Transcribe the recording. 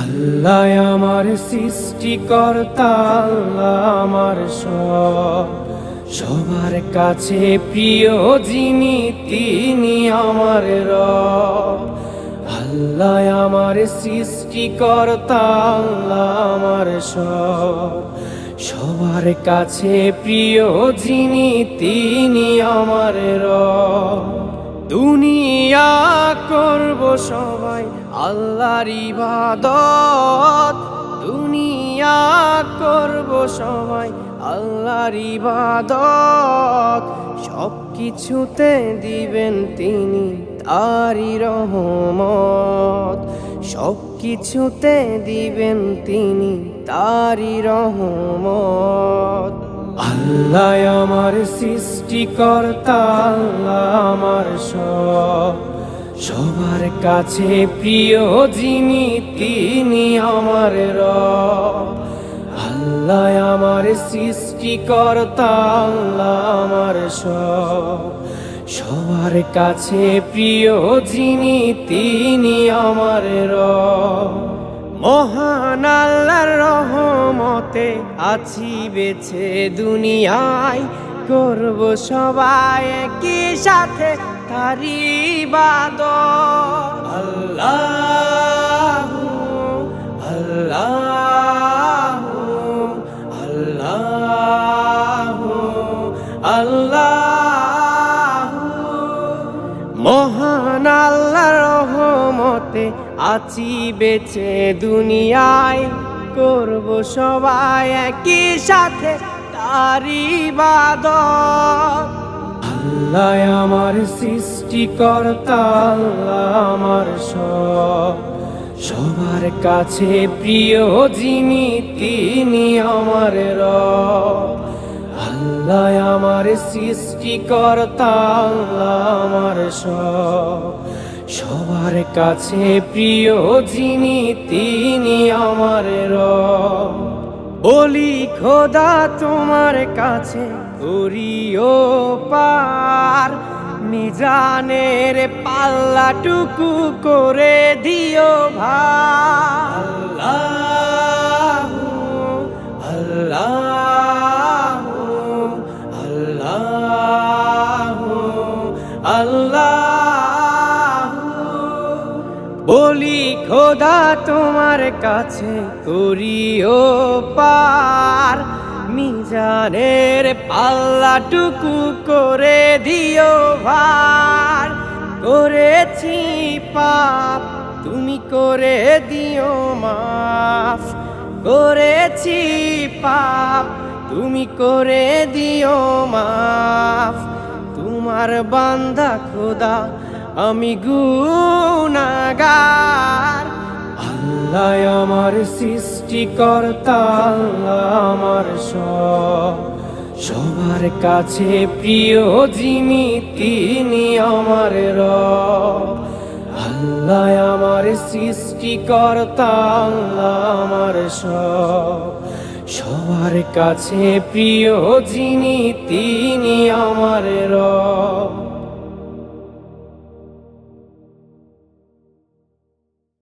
আল্লাহ আমার সৃষ্টিকর্তা, আল্লাহ আমার সবার কাছে প্রিয় যিনি তিনি আমার রব। আল্লাহ আমার সৃষ্টিকর্তা, আল্লাহ আমার সবার কাছে প্রিয় যিনি তিনি আমার রব। দুনিয়া করব সবাই আল্লাহর ইবাদত, দুনিয়া করব সবাই আল্লাহর ইবাদত। সব কিছুতে দিবেন তিনি তারই রহমত, সব কিছুতে দিবেন তিনি তারই রহমত। আল্লাহ আমার সৃষ্টিকর্তা, আল্লাহ আমার সবার কাছে প্রিয় যিনি তিনি আমার রব। আল্লাহ আমার সৃষ্টিকর্তা, আল্লাহ আমার সবার কাছে প্রিয় যিনি তিনি আমার রব। মহান আল্লাহর রহমতে আছি বেঁচে দুনিয়ায়, করব সবাই একই সাথে তারই ইবাদত। আল্লাহু আল্লাহু আল্লাহু আল্লাহু। মহান আল্লাহর রহমতে আছি বেঁচে দুনিয়ায়, করব সবাই একই সাথে তারই ইবাদত। আল্লাহ আমার সৃষ্টিকর্তা, আল্লাহ আমার সবার কাছে প্রিয় যিনি তিনি আমার রব। আল্লাহ আমার সৃষ্টিকর্তা, আল্লাহ আমার সবার কাছে প্রিয় যিনি তিনি আমার রব। বলি খোদা তোমার কাছে করিও পার, মিজানের পাল্লাটুকু করে দিও ভার। আল্লাহু আল্লাহু আল্লাহু আল্লাহু। বলি খোদা তোমার কাছে করিও পার, মিজানের পাল্লাটুকু করে দিও ভার। করেছি পাপ তুমি করে দিও মাফ, করেছি পাপ তুমি করে দিও মাফ। তোমার বান্দা খোদা আমি গুনাহগার। আল্লাহ আমার সৃষ্টিকর্তা, আল্লাহ আমার সবার কাছে প্রিয় যিনি তিনি আমার রব। আল্লাহ আমার সৃষ্টিকর্তা, আল্লাহ আমার সবার কাছে প্রিয় যিনি তিনি আমার রব।